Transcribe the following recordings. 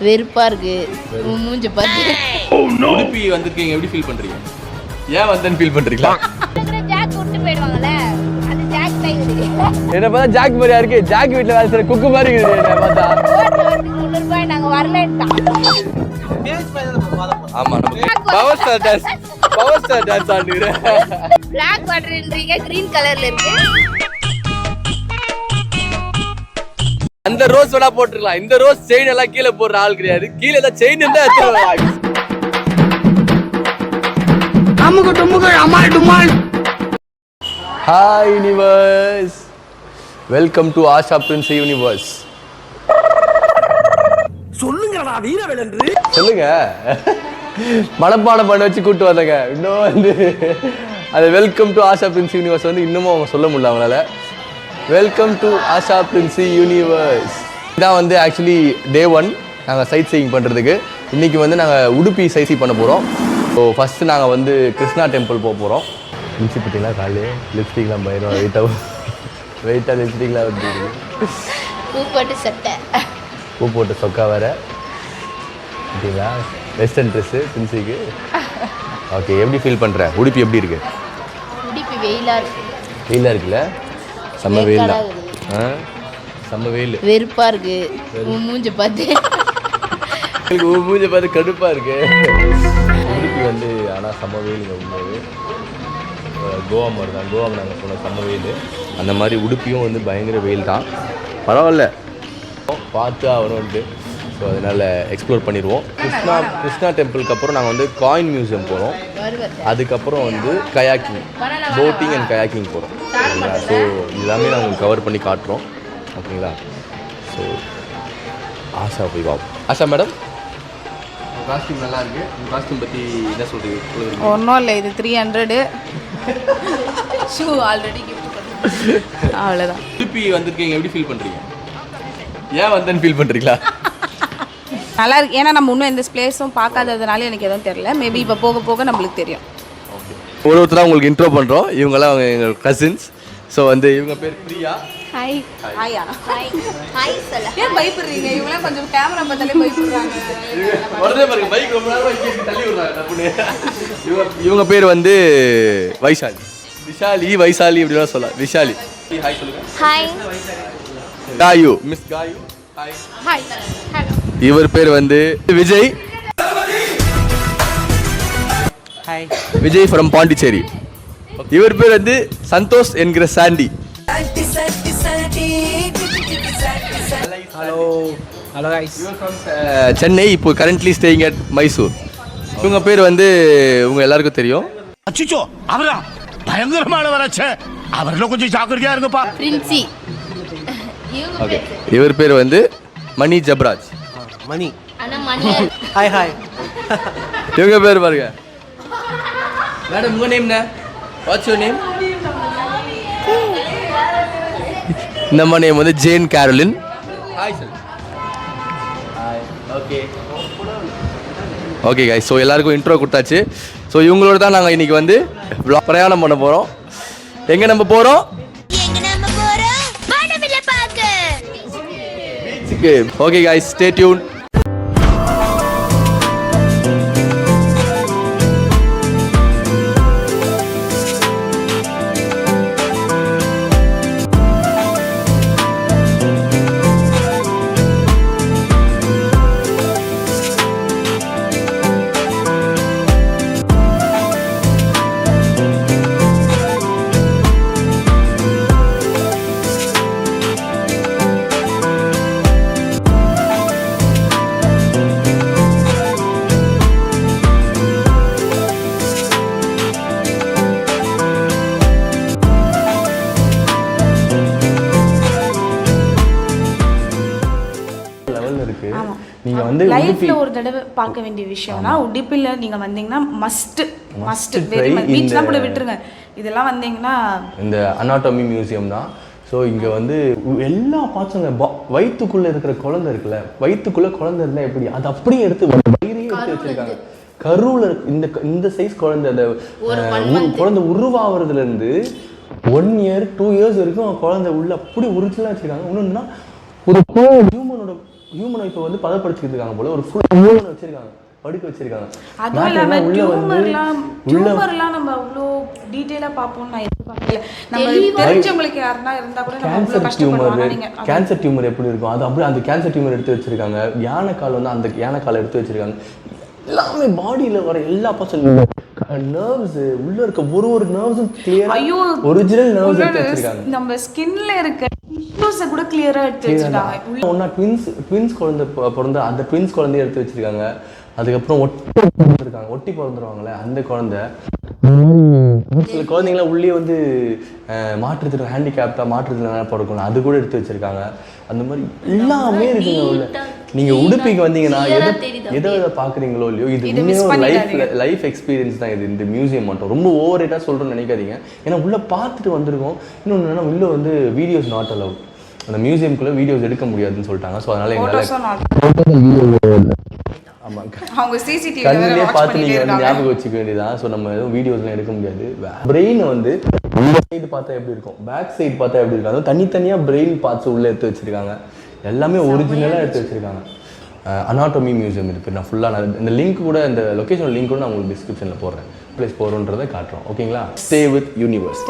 வெறுப்பா இருக்கு மூஞ்ச பார்த்து. உடுப்பி வந்திருக்கீங்க, எப்படி ஃபீல் பண்றீங்க? ஏன் வந்தேன்னு ஃபீல் பண்றீங்களா? ஜாக் விட்டு போயிடுவாங்கல்ல, அது ஜாக் டைம் இருக்கு. என்ன பார்த்தா ஜாக் மாதிரியா இருக்கு. ஜாக் வீட்ல வேலை செய்யற குக்கு மாதிரி இருக்குது என்ன பார்த்தா. ₹300 நாங்க வரலன்ட்டோம். ஆமா, நமக்கு பவர் ஸ்டார் டான்ஸ் ஆடுறீங்க. Black waterன்றீங்க, green கலர்ல இருக்கு. அந்த ரோஸ் வேணா போட்டுக்கலாம். இந்த ரோஸ் செயின் எல்லாம் கீழே போடுற ஆள் கிடையாது. கீழே ஏதாவது செயின் இருந்தா எடுத்துருவாங்க. அமுகு டுமுகு அமால் டுமால். Hi universe, welcome to Asha prince universe. சொல்லுங்கடா வீரவேலன்று. சொல்லுங்க. மனப்பாடம் பண்ண வச்சு கூட்டு வந்தங்க. இன்னும் வந்து அது welcome to Asha prince universe வந்து இன்னமும் அவங்க சொல்ல முடியல அவங்களால. Welcome to Asha prince universe. இதான் வந்து ஆக்சுவலி டே 1 நாங்கள் சைட் சீயிங் பண்ணுறதுக்கு. இன்றைக்கி வந்து நாங்கள் உடுப்பி சைட் சீ பண்ண போகிறோம். ஸோ ஃபஸ்ட்டு நாங்கள் வந்து கிருஷ்ணா டெம்பிள் போக போகிறோம். மின்சி பார்த்தீங்களா காலையில் லிப்ஸ்டிக்லாம் பயிரும் வெயிட்டாக லிப்ஸ்டிக்லாம் வந்து பூ போட்டு சட்டை, பூ போட்டு சொக்கா வேறு பார்த்தீங்களா, வெஸ்டர்ன் ட்ரெஸ்ஸு பிரின்சிக்கு. ஓகே, எப்படி ஃபீல் பண்ணுற? உடுப்பி எப்படி இருக்குது? உடுப்பி வெயிலாக இருக்கு. வெயிலாக இருக்குல்ல, செம்ம வெயில் தான். செம்ம வெயில், வெறுப்பா இருக்கு மூஞ்ச பார்த்து. மூஞ்ச பார்த்து கடுப்பாக இருக்கு. உடுப்பி வந்து ஆனால் செம்ம வெயிலுங்க. உண்மையே கோவா மாதிரி தான். கோவா நாங்கள் போன செம்ம வெயில், அந்த மாதிரி உடுப்பியும் வந்து பயங்கர வெயில் தான். பரவாயில்ல, பார்த்து ஆகணும்ட்டு. ஸோ அதனால் எக்ஸ்ப்ளோர் பண்ணிடுவோம். கிருஷ்ணா டெம்பிளுக்கு அப்புறம் நாங்கள் வந்து காயின் மியூசியம் போகிறோம். அதுக்கப்புறம் வந்து கயாக்கிங், போட்டிங் அண்ட் கயாக்கிங் போகிறோம். ஓகேங்களா? ஸோ எல்லாமே நாங்கள் உங்களுக்கு கவர் பண்ணி காட்டுறோம். ஓகேங்களா? ஸோ ஆஷா போய் பார்ப்போம். ஆஷா மேடம், காஸ்டியூம் நல்லா இருக்கு. உங்கள் காஸ்டியூம் பற்றி என்ன சொல்கிறீங்க? ஒன்றும் இல்லை, இது 300 ஷூ ஆல்ரெடி கிஃப்ட் பண்ணி அவ்வளோதான். திருப்பி வந்திருக்கீங்க, எப்படி ஃபீல் பண்ணுறீங்க? ஏன் வந்தேன்னு ஃபீல் பண்ணுறீங்களா? நல்லா இருக்கு. ஏன்னா நம்ம இன்னும் எந்த பிளேஸும் பார்க்காததுனால எனக்கு எதுவும் தெரியல. மேபி இப்போ போக போக நம்மளுக்கு தெரியும். ஒருத்தராக உங்களுக்கு இன்ட்ரோ பண்ணுறோம். இவங்கெல்லாம் அவங்க எங்கள் கசின்ஸ். ஸோ வந்து இவங்க பேர் பிரியா. ஹாய். ஹாயா. ஹாய் ஹாய் சொல்ல. ஏன் பயப்படுறீங்க? இவங்களாம் கொஞ்சம் கேமரா பார்த்தாலே பயப்படுறாங்க. உடனே பாருங்க, பைக் ரொம்ப நேரம் இங்கே தள்ளி விடுறாங்க டப்புன்னு. இவங்க பேர் வந்து வைசாலி. விஷாலி, வைசாலி இப்படிலாம் சொல்லலாம். விஷாலி. ஹாய் சொல்லுங்க. Hi. Kayu, miss Kayu. Hi. Hi. Hello. இவர் பேர் வந்து விஜய். ஹாய். விஜய் ஃப்ரம் பாண்டிச்சேரி. இவர் பேர் வந்து சந்தோஷ் என்கிற Sandy. Hello hello guys. Chennai, இப்போ கரண்ட்லி ஸ்டேயிங் அட் மைசூர். இவங்க பேர் வந்து உங்க எல்லாருக்கும் தெரியும். அச்சோ, அவரா பயங்கரமானவராச்சே. அவர்ல கொஞ்சம் ஜாக்கிரதையா இருங்கப்பா. பிரின்சி. ஓகே, இவர் பேர் வந்து மணி ஜப்ராஜ். மணி. அண்ணா மணி. Hi hi. இவங்க பேர் பாருங்க. மேடம், உங்க நேம் என்ன? What's your name? நம்ம நேம் வந்து Jane Caroline. Hi sir. Hi. Okay okay guys, so எல்லாருக்கும் இன்ட்ரோ கொடுத்தாச்சு. ஸோ இவங்களோட தான் நாங்கள் இன்னைக்கு வந்து பிரயாணம் பண்ண போகிறோம். எங்கே நம்ம போகிறோம்? பீச்சுக்கு. Okay guys, stay tune. நீங்க வந்து லைஃப்ல ஒரு தடவை பார்க்க வேண்டிய விஷயம்னா உடுப்பில நீங்க வந்தீங்கன்னா மஸ்ட் பீச்லாம் கூட விட்டுருங்க, இதெல்லாம் வந்தீங்கன்னா இந்த அனாட்டமி மியூசியம் தான். ஸோ இங்கே வந்து எல்லா பார்ட்ஸுங்க, வயிற்றுக்குள்ளே இருக்கிற குழந்தை இருக்குல்ல, வயிற்றுக்குள்ளே குழந்தை இருந்தால் எப்படி அது அப்படியே எடுத்து வயிறையே எடுத்து வச்சிருக்காங்க. கருவில் இந்த சைஸ் குழந்தை, அந்த குழந்தை உருவாகிறதுலேருந்து 1 year 2 years வரைக்கும் குழந்தை உள்ள அப்படி உரிச்சலாக வச்சுருக்காங்க. இன்னொன்னா ஒரு ஹியூமனோட ஹியூமன் ஒய்ஃபை வந்து பதப்படுத்திட்டு இருக்காங்க போல, ஒரு ஃபுல் ஹியூமன் வச்சிருக்காங்க, படுக்க வச்சிருக்காங்க. அதுவும் இல்லாம டியூமர்லாம் நம்ம அவ்வளோ டீட்டெயிலாக பார்ப்போம்னு நான் எதிர்பார்க்கல. நம்ம தெரிஞ்சவங்களுக்கு யாருன்னா இருந்தால் கூட நம்ம அவ்வளோ கஷ்டப்படுவாங்க. கேன்சர் டியூமர் எப்படி இருக்கும் அது அப்படியே அந்த கேன்சர் டியூமர் எடுத்து வச்சிருக்காங்க. யானைக்கால் வந்து அந்த யானைக்காலை எடுத்து வச்சிருக்காங்க. எல்லாமே பாடியில் வர எல்லா பர்சன்ட் நர்வ்ஸ் உள்ள இருக்க ஒரு நர்வ்ஸும் கிளியரா ஒரிஜினல் நர்வ்ஸ் எடுத்து வச்சிருக்காங்க. நம்ம ஸ்கின்ல இருக்க டிஷ்யூஸை கூட கிளியரா எடுத்து வச்சிருக்காங்க. ஒண்ணா ட்வின்ஸ் குழந்தை பிறந்த அந்த ட்வின்ஸ் குழந்தைய எடுத்து வச்சிருக்காங்க. அதுக்கப்புறம் ஒட்டி பிறந்துருவாங்களே அந்த குழந்தை. சில குழந்தைங்களாம் உள்ளே வந்து மாற்றுத்திறன் ஹேண்டிகேப்டா மாற்றுத்திறனால பிறக்கணும், அது கூட எடுத்து வச்சிருக்காங்க. அந்த மாதிரி எல்லாமே இருக்குங்க உள்ள. நீங்க உடுப்பிக்கு வந்தீங்கன்னா எதை பாக்குறீங்களோ இல்லையோ, இது உண்மையாக லைஃப் எக்ஸ்பீரியன்ஸ் தான். இது இந்த மியூசியம் மட்டும் ரொம்ப ஓவர் ரேட்டா சொல்றேன்னு நினைக்காதீங்க. ஏன்னா உள்ள பார்த்துட்டு வந்திருக்கோம். இன்னொன்று என்னன்னா உள்ள வந்து வீடியோஸ் நாட் அலவுட். அந்த மியூசியம்குள்ள வீடியோஸ் எடுக்க முடியாதுன்னு சொல்லிட்டாங்க. ஸோ அதனால எங்களால் அவங்க சிசிடிவி கண்ணிலே பார்த்து நீங்கள் வந்து ஞாபகம் வச்சுக்க வேண்டியதான். ஸோ நம்ம எதுவும் வீடியோஸ்லாம் எடுக்க முடியாது. பிரெயின் வந்து இந்த சைடு பார்த்தா எப்படி இருக்கும், பேக் சைடு பார்த்தா எப்படி இருக்கும், அதுவும் தனித்தனியாக பிரெயின் பார்ட்ஸ் உள்ளே எடுத்து வச்சுருக்காங்க. எல்லாமே ஒரிஜினலாக எடுத்து வச்சுருக்காங்க. அனாட்டமி மியூசியம் இருக்குது. நான் ஃபுல்லாக இந்த லிங்க் கூட இந்த லொக்கேஷன் லிங்க் கூட நான் உங்களுக்கு டிஸ்கிரிப்ஷனில் போடுறேன். ப்ளேஸ் போகிறோன்றதை காட்டுறோம். ஓகேங்களா? Stay with universe.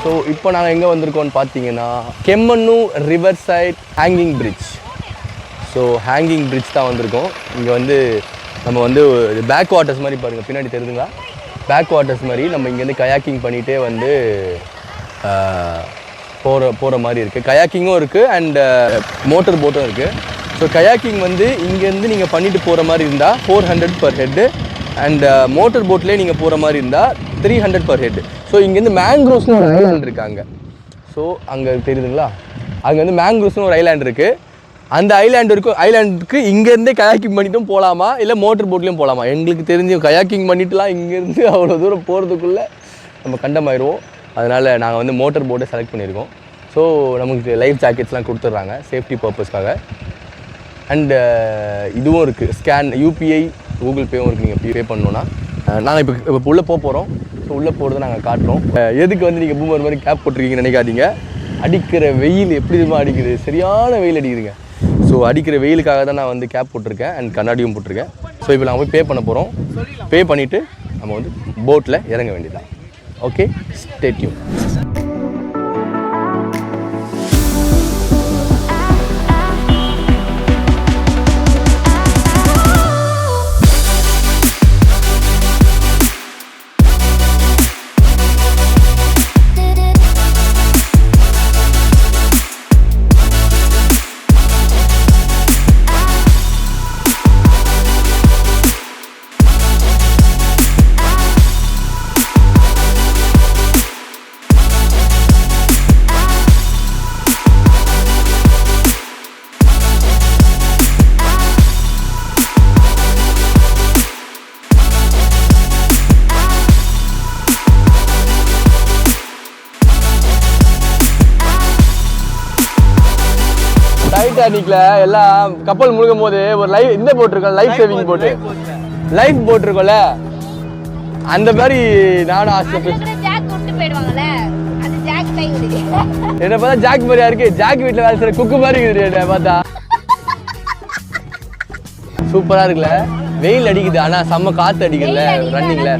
ஸோ இப்போ நாங்கள் எங்கே வந்திருக்கோம்னு பார்த்தீங்கன்னா Kemmannur river side hanging bridge. So hanging bridge தான் வந்திருக்கோம். இங்கே வந்து நம்ம வந்து பேக் வாட்டர்ஸ் மாதிரி பாருங்கள், பின்னாடி தெரியுதுங்களா? பேக் வாட்டர்ஸ் மாதிரி நம்ம இங்கேருந்து கயாக்கிங் பண்ணிகிட்டே வந்து போகிற மாதிரி இருக்குது. கயாக்கிங்கும் இருக்குது அண்ட் மோட்டர் போட்டும் இருக்குது. ஸோ கயாக்கிங் வந்து இங்கேருந்து நீங்கள் பண்ணிட்டு போகிற மாதிரி இருந்தால் 400 பர் ஹெட்டு அண்ட் மோட்டர் போட்லேயே நீங்கள் போகிற மாதிரி இருந்தால் 300 பர் ஹெட். ஸோ இங்கேருந்து மேங்க்ரோவ்ஸ்னு ஒரு ஐலாண்ட் இருக்காங்க. ஸோ அங்கே தெரியுதுங்களா, அங்கே வந்து மேங்க்ரோவ்ஸ்னு ஒரு ஐலாண்ட் இருக்குது. அந்த ஐலாண்டுக்கு இங்கேருந்தே கயாக்கிங் பண்ணிட்டும் போகலாமா இல்லை மோட்டர் போட்லேயும் போகலாமா? எங்களுக்கு தெரிஞ்சு கயாக்கிங் பண்ணிட்டுலாம் இங்கேருந்து அவ்வளோ தூரம் போகிறதுக்குள்ளே நம்ம கண்டமாயிடுவோம். அதனால் நாங்கள் வந்து மோட்டர் போட்டை செலக்ட் பண்ணியிருக்கோம். ஸோ நமக்கு லைஃப் ஜாக்கெட்ஸ்லாம் கொடுத்துட்றாங்க சேஃப்டி பர்பஸ்க்காக. அண்டு இதுவும் இருக்குது, ஸ்கேன் யூபிஐ கூகுள் பேவும் இருக்குது. நீங்கள் பே பண்ணணுன்னா நாங்கள் இப்போ உள்ளே போகிறோம். ஸோ உள்ளே போகிறத நாங்கள் காட்டுறோம். எதுக்கு வந்து நீங்கள் பூமர் மாதிரி கேப் போட்டிருக்கீங்கன்னு நினைக்காதீங்க. அடிக்கிற வெயில் எப்படி இருக்குமா அடிக்குது, சரியான வெயில் அடிக்குதுங்க. ஸோ அடிக்கிற வெயிலுக்காக தான் நான் வந்து கேப் போட்டிருக்கேன் அண்ட் கண்ணாடியும் போட்டிருக்கேன். ஸோ இப்போ நாங்கள் போய் பே பண்ண போகிறோம். பே பண்ணிவிட்டு நம்ம வந்து போட்டில் இறங்க வேண்டியதான். Okay, stay tune. டைட்டானிக்ல எல்லாம் கப்பல் முழுகும் போது ஒரு இந்த போட்டிருக்கோம், லைஃப் சேவிங் போட்டு லைஃப் போட்டிருக்கோம்ல, அந்த மாதிரி நானும் ஆசைப்பட்டு என்ன பார்த்தா ஜாக் மாதிரியா இருக்கு. ஜாக் வீட்டில் வேலை செய்யற குக்கு மாதிரி இருக்குது என்ன பார்த்தா. சூப்பரா இருக்குல்ல, வெயில் அடிக்குது ஆனா செம்ம காத்து அடிக்குதுல்ல ரன்னிங்ல.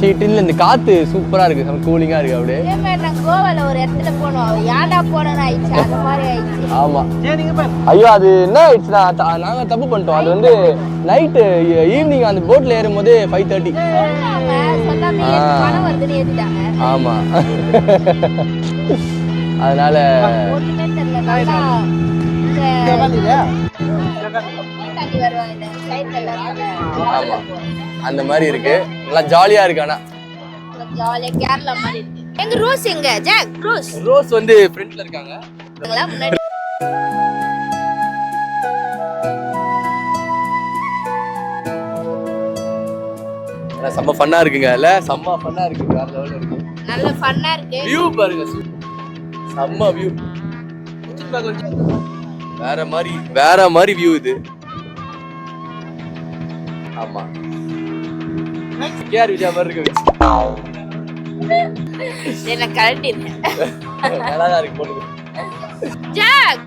ஷீட்டில் இந்த காத்து சூப்பரா இருக்கு, செம்ம கூலிங்கா இருக்கு. அப்படியே கோவால ஒரு இடத்துல போனோம், யாடா போனோம் ஆயிடுச்சு, அந்த மாதிரி ஆயிடுச்சு. ஆமா, ஐயோ அது என்ன ஆயிடுச்சுன்னா நாங்க தப்பு பண்ணிட்டோம். அது வந்து நைட்டு ஈவினிங் அந்த போட்ல ஏறும் போது 5:30. ஆமா, அதனால ஆமா அந்த மாதிரி இருக்கு, நல்லா ஜாலியா இருக்கு. ஆனா ஜாலியா கேரளா மாதிரி இருக்கு. எங்க ரோஸ் எங்க ஜாக்? ரோஸ் வந்து ஃப்ரண்ட்ல இருக்காங்க. முன்னாடி செம்ம ஃபன்னா இருக்குங்க. இல்ல செம்ம ஃபன்னா இருக்கு, வேற லெவல்ல இருக்கு, நல்ல ஃபன்னா இருக்கு. வியூ பாருங்க, செம்ம வியூ, வேற மாதிரி வியூ இது. ஆமா கேஆர் விஜயா மாதிரி இருக்கு என்ன கழட்டிடுறேன். நல்லா தான் இருக்கு போடுது. ஜாக்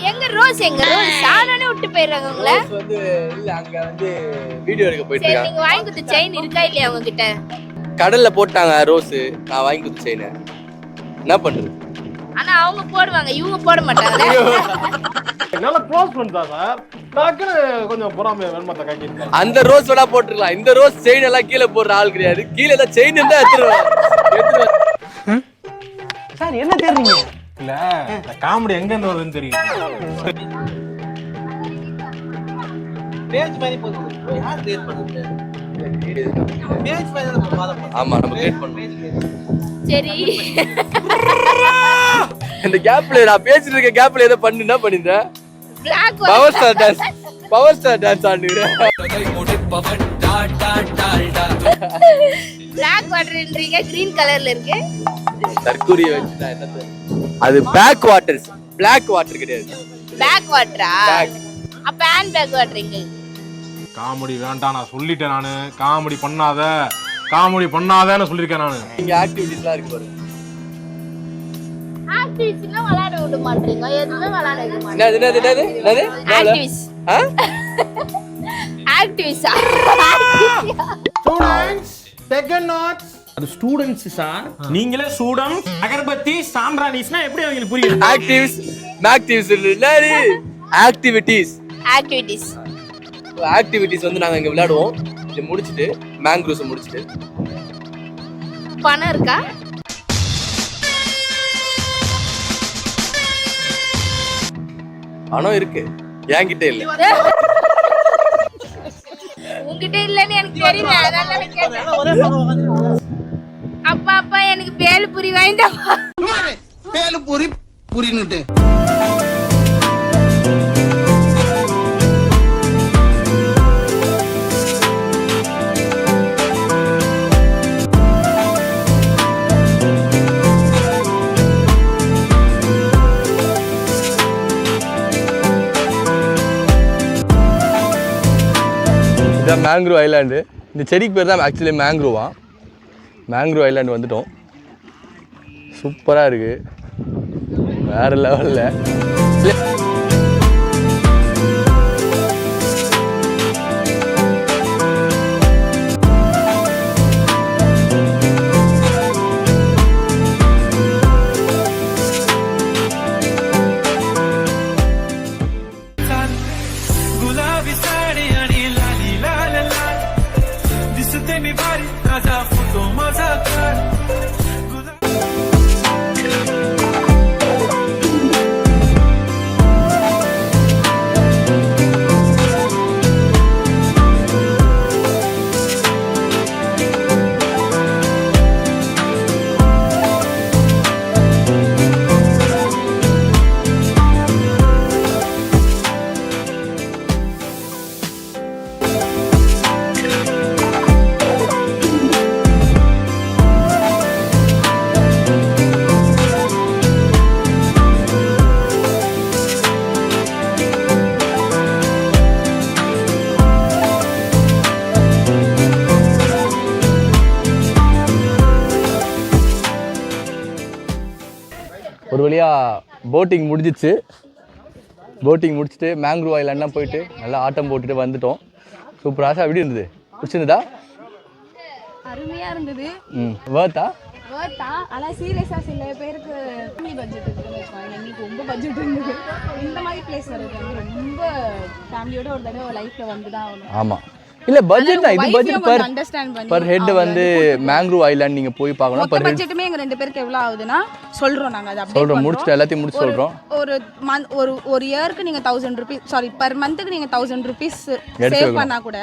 எங்க ரோஸ் சாதானே விட்டு போயிடுறாங்க உங்களை. ரோஸ் வந்து இல்ல அங்க வந்து வீடியோ எடுக்க போயிட்டு சரி, இருக்காங்க. நீங்க வாங்கி கொடுத்த செயின் இருக்கா இல்லையா அவங்க கிட்ட? கடல்ல போட்டாங்க ரோஸ், நான் வாங்கி கொடுத்த செயின். என்ன பண்றது? ஆனா அவங்க போடுவாங்க, இவங்க போட மாட்டாங்க. என்னால க்ளோஸ் பண்ணிட்டா சார். டக்குனு கொஞ்சம் பொறாமை வெண்மத்தை காட்டிருக்காங்க. அந்த ரோஸ் வேணா போட்டுக்கலாம். இந்த ரோஸ் செயின் எல்லாம் கீழே போடுற ஆள் கிடையாது. கீழே ஏதாவது செயின் இருந்தா எடுத்துருவேன். சார் என்ன தெரியுங்க? இல்ல இந்த காமெடி எங்க இருந்து வருதுன்னு தெரியும். பேஜ் மாதிரி போகுது. யார் கிரியேட் பண்ணது? பேஜ் மாதிரி தான். ஆமா நம்ம கிரியேட் பண்ணோம். சரி, இந்த கேப்ல நான் பேசிட்டு இருக்க கேப்ல ஏதோ பண்ணி என்ன பண்ணிருந்தேன்? பிளாக் பவர் ஸ்டார் டான்ஸ் ஆடுறேன். பிளாக் வாட்டர்ன்றீங்க, கிரீன் கலர்ல இருக்கு. தற்கூரிய வச்சுட்டா என்னது? அது பேக் வாட்டர்ஸ், பிளாக் வாட்டர் கிடையாது. பிளாக் வாட்டரா? Black. அப்ப ஹேண்ட் பேக் வாட்டரிங்க. காமெடி வேண்டாம் நான் சொல்லிட்டேன். நானு காமெடி பண்ணாதேன்னு சொல்லிருக்கேன் நானு. இங்க ஆக்டிவிட்டீஸ்லாம் இருக்கு பாருங்க. ஆக்டிவிஸ்னா விளையாட விட மாட்டீங்க. எதுவுமே விளையாட விட மாட்டீங்க. என்னது? ஆக்டிவிஸ்ட். ஆ? ஆக்டிவிஸ்டா? Students take notes. அது ஸ்டூடண்ட்ஸ் சார். நீங்களே ஸ்டூடண்ட்ஸ் அகர்பத்தி சாம்பிராணிஸ்னா எப்படி உங்களுக்கு புரியும்? ஆக்டிவிஸ்ட் இல்ல ஆக்டிவிட்டீஸ். ஆக்டிவிட்டீஸ் வந்து நாங்க இங்க விளையாடுவோம். இது முடிச்சிட்டு மேங்க்ரோவ்ஸ் முடிச்சிட்டு. பணம் இருக்கா? பணம் இருக்கு, என்கிட்ட இல்ல. உங்ககிட்ட இல்லன்னு எனக்கு தெரியும். அதனால கேட்டேன். அப்பா எனக்கு பேல்பூரி வாங்கிட்டா. பேலுபூரி புரினுட்டு. இதான் மேங்க்ரோ ஐலாண்டு. இந்த செடிக்கு பேர் தான் ஆக்சுவலி மேங்க்ரோவா. மேங்க்ரோ ஐலாண்டு வந்துட்டோம். சூப்பராக இருக்குது, வேறு லெவலில். गुलाबी साडी आणि लाली लाल लाल दिसते मी भारी माझा फोटो माझा काढ. ஒரு வழியாக போட்டிங் முடிஞ்சிச்சு. போட்டிங் முடிச்சுட்டு மேங்க்ரோ ஐலாண்ட்லாம் போயிட்டு நல்லா ஆட்டம் போட்டுட்டு வந்துட்டோம். சூப்பர். ஆசா எப்படி இருந்தது? பிடிச்சிருந்ததா? அருமையா இருந்தது. வேர்த்தா? ஆனால் சீரியஸாக சில பேருக்கு ஃபேமிலி பட்ஜெட் இருக்குன்னு வச்சுக்கோங்க. எங்களுக்கு ரொம்ப பட்ஜெட் இருந்தது. இந்த மாதிரி பிளேஸ் வர்றது வந்து ரொம்ப ஃபேமிலியோட ஒரு தடவை லைஃப்பில் வந்து தான் ஆகணும். ஆமாம், இல்லை பட்ஜெட் தான். இது பட்ஜெட் பர் ஹெட் வந்து மேங்க்ரோ ஐலாண்ட் நீங்கள் போய் பார்க்கணும். மொத்த பட்ஜெட்டுமே எங்கள் 2 பேருக்கு எவ்வளோ ஆகுதுன்னா சொல்கிறோம். நாங்கள் அதை சொல்கிறோம், முடிச்சுட்டு எல்லாத்தையும் முடிச்சு சொல்கிறோம். ஒரு இயருக்கு நீங்கள் 1000 rupees, சாரி பர் மந்த்துக்கு நீங்கள் 1000 rupees சேவ் பண்ணால் கூட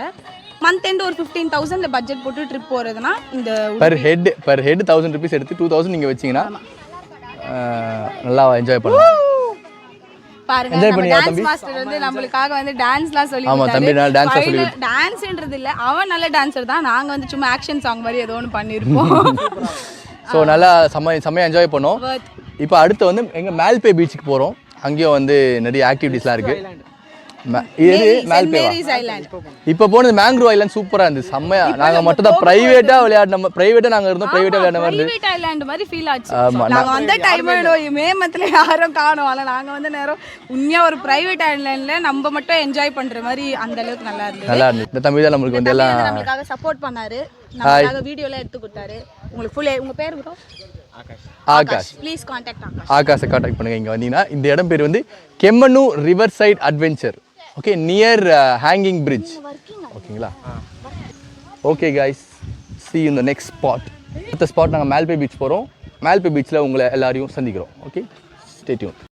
மந்த் எண்ட் ஒரு 15,000 பட்ஜெட் போட்டு ட்ரிப் போகிறதுனா இந்த பர் ஹெட் 1000 rupees எடுத்து 2000 நீங்கள் வச்சிங்கன்னா நல்லா என்ஜாய் பண்ணலாம். பாருங்க, நம்ம டான்ஸ் மாஸ்டர் வந்து நம்மளுக்காக வந்து டான்ஸ்லாம் சொல்லி ஆமா தம்பி நான் டான்ஸ் சொல்லி டான்ஸ்ன்றது இல்ல, அவன் நல்ல டான்சர் தான். நாங்க வந்து சும்மா ஆக்ஷன் சாங் மாதிரி ஏதோ ஒன்று பண்ணியிருப்போம். ஸோ நல்லா செம்மையாக என்ஜாய் பண்ணோம். இப்போ அடுத்து வந்து எங்கள் மேல்பே பீச்சுக்கு போகிறோம். அங்கேயும் வந்து நிறைய ஆக்டிவிட்டீஸ்லாம் இருக்குது. இது மேல்பேவா மேரிஸ் ஐலாண்ட். இப்போ போனது மேங்க்ரூவ் ஐலாண்ட் சூப்பரா இருந்துச்சு செம்மையா. நாங்க மட்டும் தான் பிரைவேட்டா விளையாடின பிரைவேட்டா நாங்க இருந்தோம் பிரைவேட்டா விளையாடின மாதிரி பிரைவேட் ஐலாண்ட் மாதிரி ஃபீல் ஆச்சு. ஆமா. நாங்க வந்த டைம் மே மந்த்ல யாரும் காணோம். ஆனா நாங்க வந்து நேரம் உண்மையா ஒரு பிரைவேட் ஐலாண்ட்ல நம்ம மட்டும் என்ஜாய் பண்ற மாதிரி அந்த அளவுக்கு நல்லா இருந்துச்சு. நல்லா இருந்துச்சு. இந்த தம்பி தான் நம்மளுக்கு வந்து எல்லாம் நமக்காக சப்போர்ட் பண்ணாரு. நமக்காக வீடியோல எடுத்து கொடுத்தாரு. உங்களுக்கு ஃபுல் உங்க பேர் ப்ரோ? ஆகாஷ். Please contact Akash. ஆகாஷை கான்டாக்ட் பண்ணுங்க. இங்க வந்தீங்கன்னா இந்த இடம் பேர் வந்து Kemmanur river side adventure. Okay, near hanging bridge. ஓகேங்களா? Okay guys, see you in the next spot. அடுத்த ஸ்பாட் நாங்கள் மேல்பே பீச் போகிறோம். மேல்பே பீச்சில் உங்களை எல்லாரையும் சந்திக்கிறோம். Okay, stay tuned.